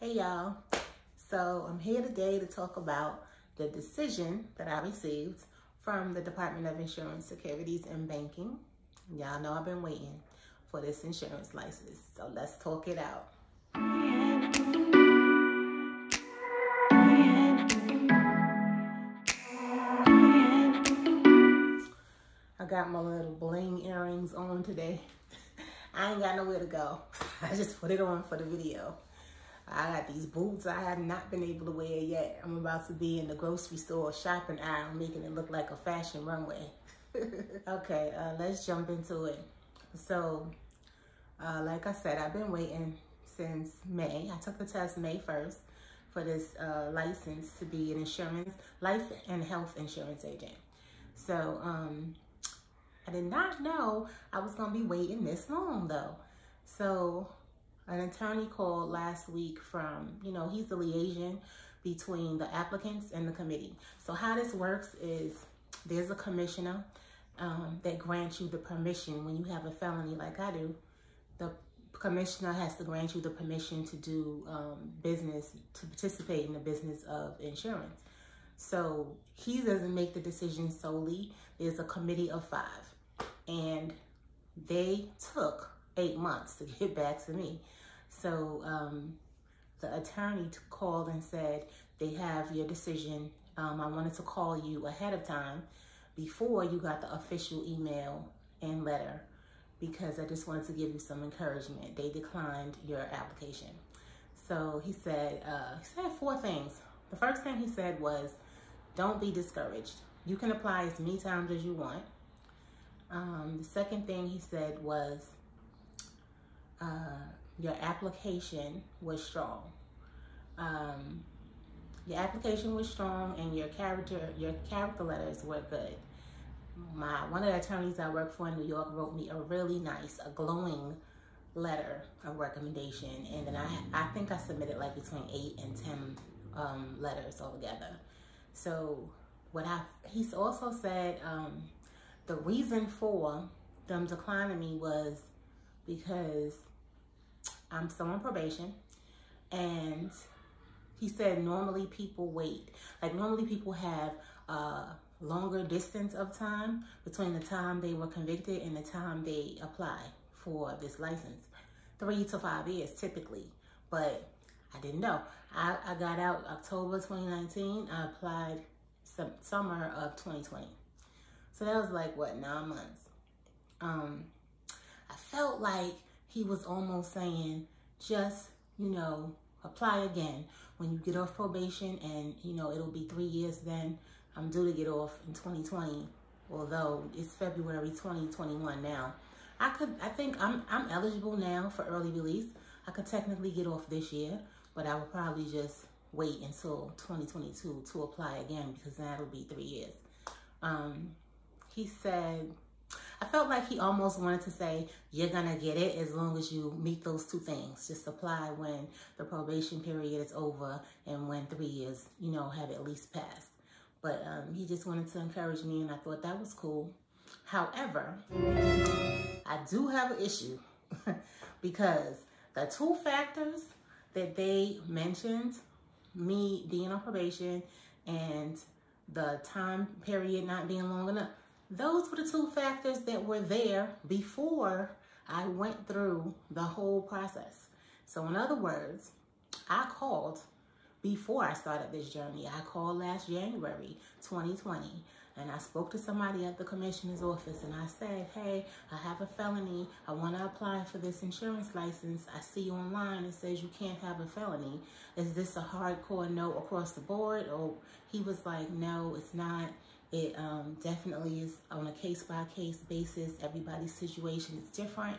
Hey y'all, so I'm here today to talk about the decision that I received from the Department of Insurance, Securities and Banking. Y'all know I've been waiting for this insurance license, so let's talk it out. I got my little bling earrings on today. I ain't got nowhere to go. I just put it on for the video. I got these boots I have not been able to wear yet. I'm about to be in the grocery store shopping aisle, making it look like a fashion runway. Okay, let's jump into it. So, like I said, I've been waiting since May. I took the test May 1st for this license to be an life and health insurance agent. So, I did not know I was gonna be waiting this long though. So, an attorney called last week from, he's the liaison between the applicants and the committee. So how this works is there's a commissioner that grants you the permission when you have a felony like I do. The commissioner has to grant you the permission to do business, to participate in the business of insurance. So he doesn't make the decision solely. There's a committee of 5 and they took 8 months to get back to me. So the attorney called and said, they have your decision. I wanted to call you ahead of time before you got the official email and letter because I just wanted to give you some encouragement. They declined your application. So he said 4 things. The first thing he said was, don't be discouraged. You can apply as many times as you want. The second thing he said was, your application was strong. Your application was strong and your character letters were good. One of the attorneys I work for in New York wrote me a really nice, a glowing letter of recommendation. And then I think I submitted like between 8 and 10 letters altogether. So he also said the reason for them declining me was because I'm still on probation, and he said normally people wait. Like normally people have a longer distance of time between the time they were convicted and the time they apply for this license. 3 to 5 years typically, but I didn't know. I got out October 2019. I applied summer of 2020. So that was like, what, 9 months. I felt like he was almost saying, just, apply again when you get off probation and, it'll be 3 years then. I'm due to get off in 2020, although it's February 2021 now. I think I'm eligible now for early release. I could technically get off this year, but I would probably just wait until 2022 to apply again because that'll be 3 years. He said, I felt like he almost wanted to say, you're gonna get it as long as you meet those 2 things. Just apply when the probation period is over and when 3 years, have at least passed. But he just wanted to encourage me and I thought that was cool. However, I do have an issue because the 2 factors that they mentioned, me being on probation and the time period not being long enough, those were the 2 factors that were there before I went through the whole process. So in other words, I called before I started this journey. I called last January 2020 and I spoke to somebody at the commissioner's office and I said, hey, I have a felony. I want to apply for this insurance license. I see online it says you can't have a felony. Is this a hardcore no across the board? Or he was like, no, it's not. It definitely is on a case-by-case basis. Everybody's situation is different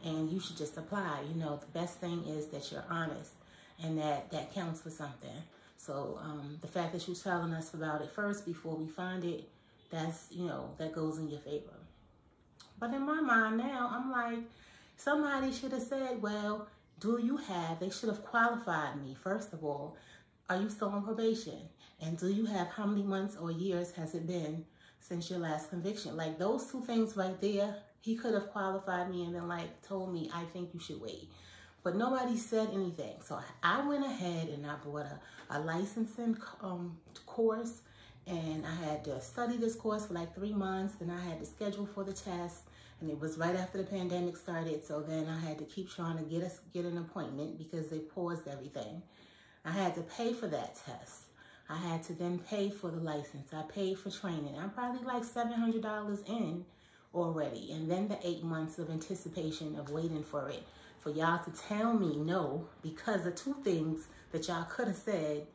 and you should just apply. The best thing is that you're honest and that counts for something. So the fact that you're telling us about it first before we find it, that's, that goes in your favor. But in my mind now, I'm like, somebody should have said, well, they should have qualified me. First of all, are you still on probation? And do you have, how many months or years has it been since your last conviction? Like those 2 things right there, he could have qualified me and then told me, I think you should wait. but nobody said anything. So I went ahead and I bought a licensing course, and I had to study this course for like 3 months. Then I had to schedule for the test, and it was right after the pandemic started. So then I had to keep trying to get an appointment because they paused everything. I had to pay for that test. I had to then pay for the license. I paid for training. I'm probably like $700 in already. And then the 8 months of anticipation of waiting for it. For y'all to tell me no because of 2 things that y'all could have said.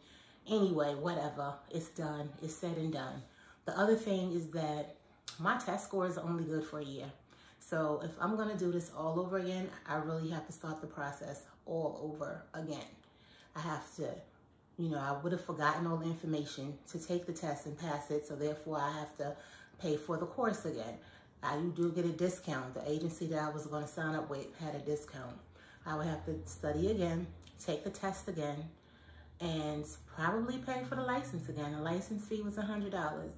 Anyway, whatever. It's done. It's said and done. The other thing is that my test score is only good for a year. So if I'm going to do this all over again, I really have to start the process all over again. I have to, you know, I would have forgotten all the information to take the test and pass it. So therefore I have to pay for the course again. You do get a discount. The agency that I was going to sign up with had a discount. I would have to study again, take the test again, and probably pay for the license again. The license fee was $100.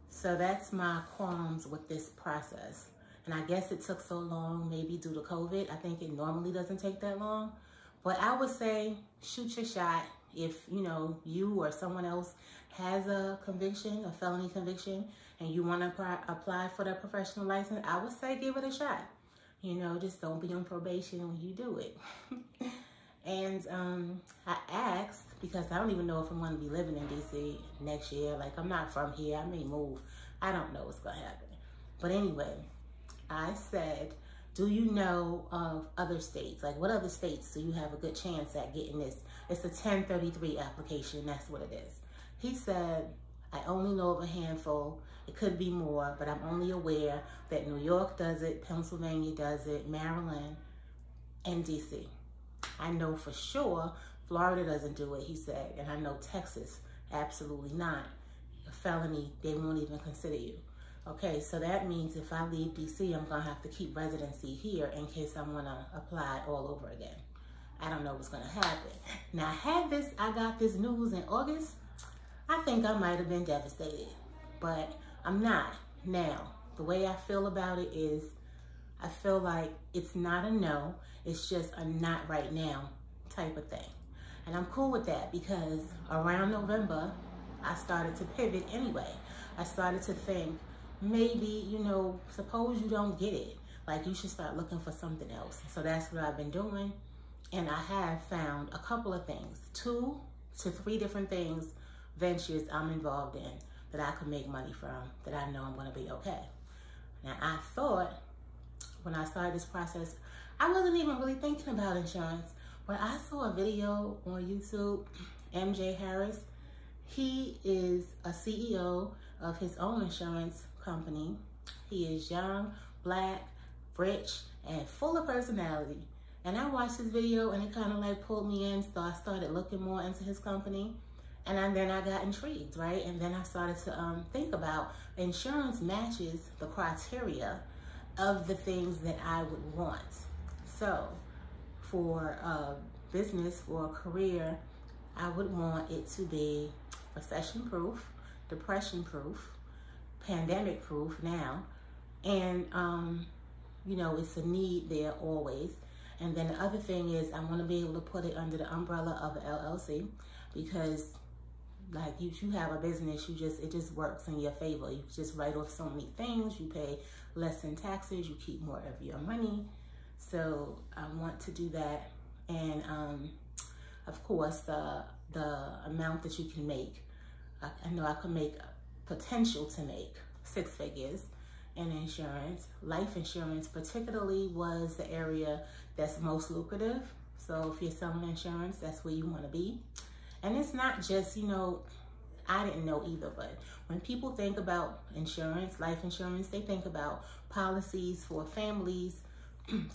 So that's my qualms with this process. And I guess it took so long, maybe due to COVID. I think it normally doesn't take that long. But I would say shoot your shot. If, you know, you or someone else has a conviction, a felony conviction, and you want to apply for their professional license, I would say give it a shot. You know, just don't be on probation when you do it. And I asked, because I don't even know if I'm going to be living in D.C. next year. Like, I'm not from here. I may move. I don't know what's going to happen. But anyway, I said, do you know of other states? Like, what other states do you have a good chance at getting this? It's a 1033 application. That's what it is. He said, I only know of a handful. It could be more, but I'm only aware that New York does it, Pennsylvania does it, Maryland, and D.C. I know for sure Florida doesn't do it, he said, and I know Texas, absolutely not. A felony, they won't even consider you. Okay, so that means if I leave D.C., I'm going to have to keep residency here in case I want to apply all over again. I don't know what's going to happen. Now, I got this news in August, I think I might have been devastated, but I'm not. Now, the way I feel about it is I feel like it's not a no, it's just a not right now type of thing. And I'm cool with that because around November, I started to pivot anyway. I started to think, maybe, you know, suppose you don't get it. Like, you should start looking for something else. So that's what I've been doing. And I have found a couple of things, 2 to 3 different things, ventures I'm involved in that I could make money from, that I know I'm going to be okay. Now, I thought when I started this process, I wasn't even really thinking about insurance, but I saw a video on YouTube, MJ Harris. He is a CEO of his own insurance company. He is young, black, rich, and full of personality. And I watched his video and it kind of like pulled me in, so I started looking more into his company. And then I got intrigued, right? And then I started to think about insurance matches the criteria of the things that I would want. So for a business, for a career, I would want it to be recession-proof, depression-proof, pandemic-proof now. And, you know, it's a need there always. And then the other thing is I want to be able to put it under the umbrella of an LLC because, like, if you have a business, it just works in your favor. You just write off so many things. You pay less in taxes. You keep more of your money. So I want to do that. And, of course, the amount that you can make, I know I can make potential to make 6 figures in insurance. Life insurance particularly was the area that's most lucrative. So if you're selling insurance, that's where you want to be. And it's not just, you know, I didn't know either, but when people think about insurance, life insurance, they think about policies for families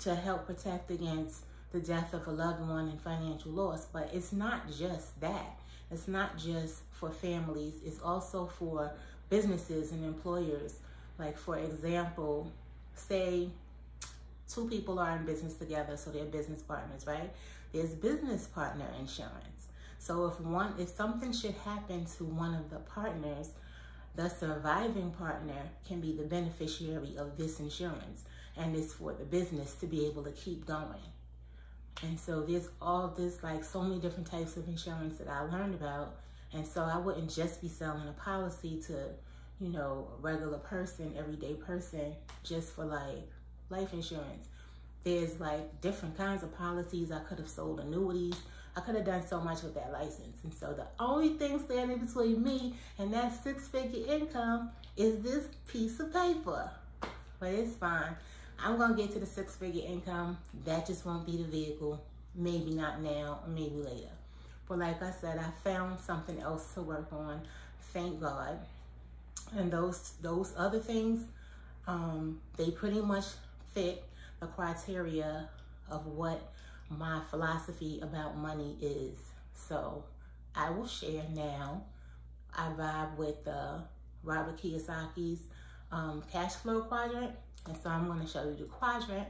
to help protect against the death of a loved one and financial loss. But it's not just that. It's not just for families. It's also for businesses and employers. Like, for example, say 2 people are in business together, so they're business partners, right? There's business partner insurance. So if something should happen to one of the partners, the surviving partner can be the beneficiary of this insurance, and it's for the business to be able to keep going. And so there's all this, like so many different types of insurance that I learned about. And so I wouldn't just be selling a policy to, you know, a regular person, everyday person, just for like life insurance. There's like different kinds of policies. I could have sold annuities. I could have done so much with that license. And so the only thing standing between me and that six-figure income is this piece of paper. But it's fine. I'm going to get to the six-figure income. That just won't be the vehicle. Maybe not now, or maybe later. But like I said, I found something else to work on. Thank God. And those other things, they pretty much fit the criteria of what my philosophy about money is. So I will share now. I vibe with Robert Kiyosaki's cash flow quadrant. And so I'm going to show you the quadrant,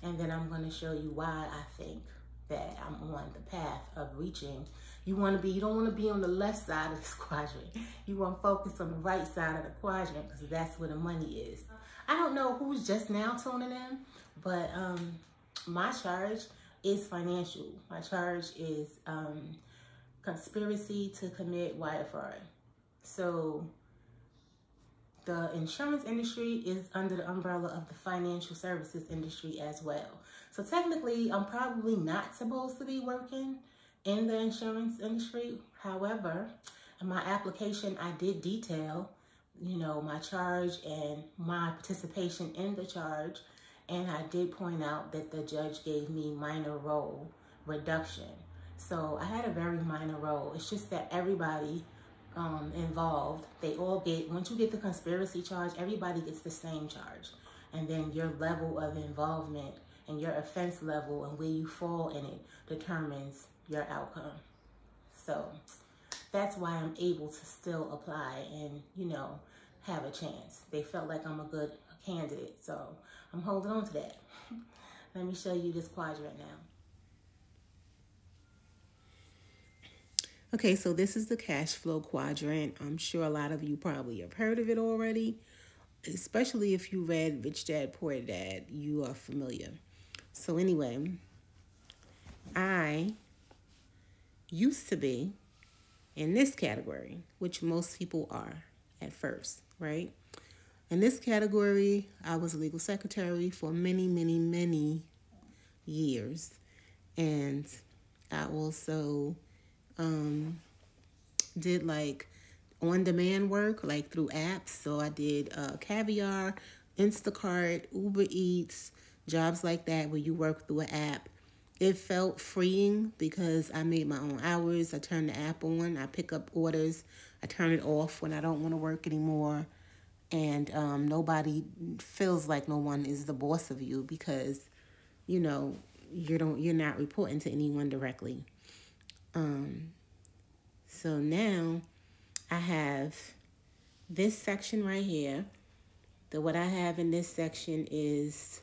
and then I'm going to show you why I think that I'm on the path of reaching. You don't want to be on the left side of this quadrant. You want to focus on the right side of the quadrant, because that's where the money is. I don't know who's just now tuning in, but my charge is financial. My charge is conspiracy to commit wire fraud. So the insurance industry is under the umbrella of the financial services industry as well. So technically, I'm probably not supposed to be working in the insurance industry. However, in my application, I did detail, you know, my charge and my participation in the charge. And I did point out that the judge gave me minor role reduction. So I had a very minor role. It's just that everybody involved, they all get, once you get the conspiracy charge, everybody gets the same charge. And then your level of involvement and your offense level and where you fall in it determines your outcome. So that's why I'm able to still apply and, you know, have a chance. They felt like I'm a good candidate, so I'm holding on to that. Let me show you this quadrant now. Okay, so this is the cash flow quadrant. I'm sure a lot of you probably have heard of it already, especially if you read Rich Dad, Poor Dad, you are familiar. So anyway, I used to be in this category, which most people are at first, right? In this category, I was a legal secretary for many, many, many years. And I also did like on-demand work, like through apps. So I did Caviar, Instacart, Uber Eats, jobs like that where you work through an app. It felt freeing because I made my own hours. I turned the app on. I pick up orders. I turn it off when I don't want to work anymore. And nobody feels like no one is the boss of you because, you know, you're not reporting to anyone directly. So now I have this section right here. What I have in this section is,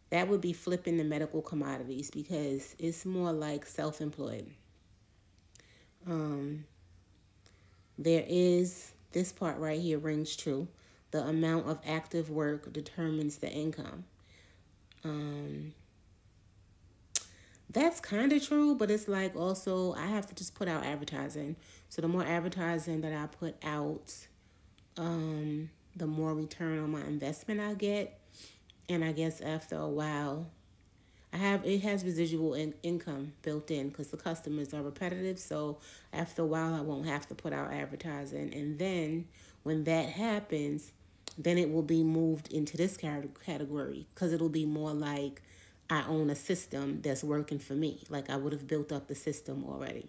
that would be flipping the medical commodities because it's more like self-employed. There is, this part right here rings true. The amount of active work determines the income. That's kind of true, but it's like also I have to just put out advertising. So the more advertising that I put out, the more return on my investment I get. And I guess after a while, it has residual income built in because the customers are repetitive. So after a while, I won't have to put out advertising. And then when that happens, then it will be moved into this category because it'll be more like I own a system that's working for me. Like I would have built up the system already.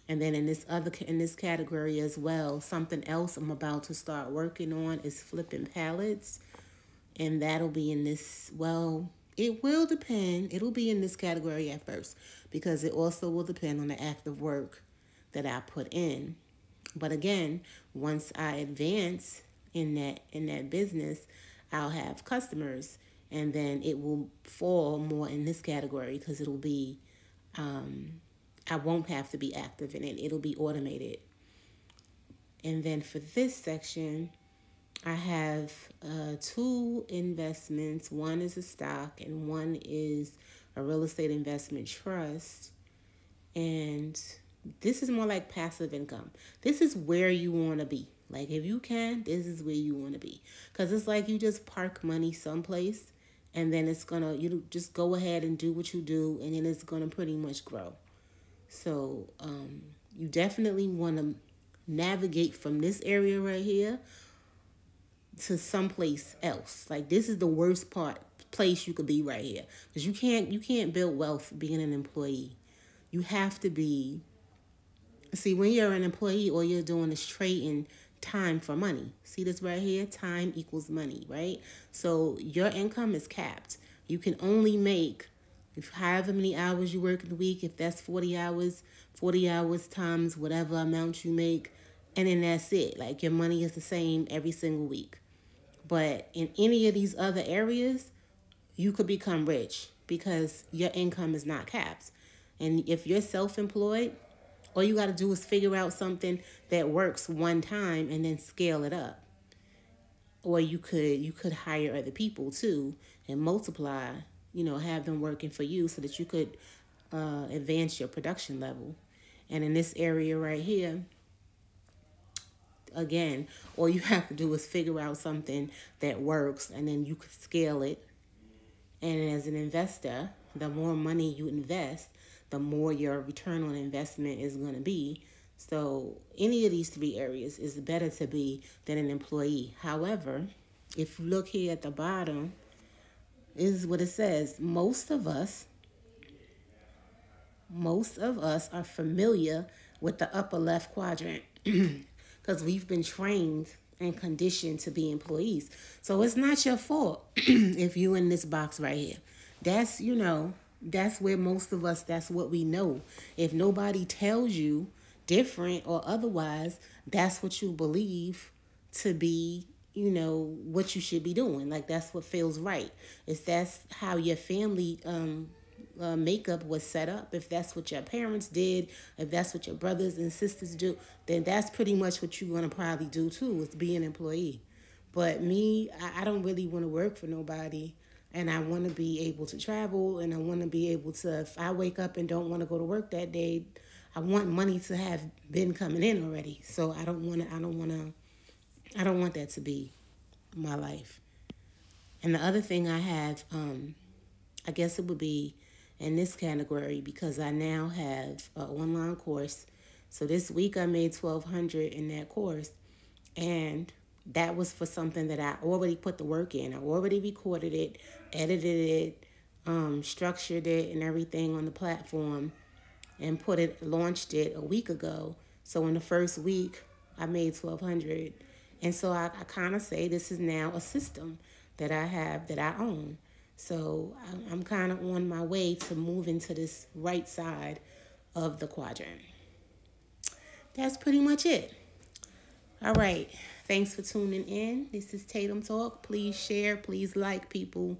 And then in this category as well, something else I'm about to start working on is flipping pallets. And that'll be in this, well, it will depend. It'll be in this category at first because it also will depend on the active work that I put in. But again, once I advance in that business, I'll have customers. And then it will fall more in this category because it'll be, I won't have to be active in it. It'll be automated. And then for this section, I have 2 investments. One is a stock and one is a real estate investment trust. And this is more like passive income. This is where you want to be. Like, if you can, this is where you want to be. Because it's like you just park money someplace, and then it's going to, you just go ahead and do what you do, and then it's going to pretty much grow. So you definitely want to navigate from this area right here to someplace else. Like, this is the worst place you could be right here. Because you can't build wealth being an employee. You have to be, see, when you're an employee, all you're doing is trading time for money. See this right here? Time equals money, right? So your income is capped. You can only make, if however many hours you work in the week, if that's 40 hours times whatever amount you make, and then that's it. Like, your money is the same every single week. But in any of these other areas, you could become rich because your income is not capped. And if you're self-employed, all you got to do is figure out something that works one time and then scale it up. Or you could hire other people too and multiply, have them working for you so that you could advance your production level. And in this area right here, again, all you have to do is figure out something that works, and then you could scale it. And as an investor, the more money you invest, the more your return on investment is going to be. So any of these three areas is better to be than an employee. However, if you look here at the bottom, is what it says. Most of us are familiar with the upper left quadrant because we've been trained and conditioned to be employees. So it's not your fault if you in this box right here. That's, that's where most of us, that's what we know. If nobody tells you different or otherwise, that's what you believe to be, what you should be doing. Like, that's what feels right. If that's how your family makeup was set up, if that's what your parents did, if that's what your brothers and sisters do, then that's pretty much what you're going to probably do too, is be an employee. But me, I don't really want to work for nobody. And I want to be able to travel, and I want to be able to, if I wake up and don't want to go to work that day, I want money to have been coming in already. So I don't want that to be my life. And the other thing I have, I guess it would be in this category, because I now have an online course. So this week I made $1,200 in that course, and that was for something that I already put the work in. I already recorded it, edited it, structured it and everything on the platform, and launched it a week ago. So in the first week, I made $1,200. And so I kind of say this is now a system that I have, that I own. So I'm kind of on my way to move into this right side of the quadrant. That's pretty much it. All right. Thanks for tuning in. This is Tatum Talk. Please share. Please like, people.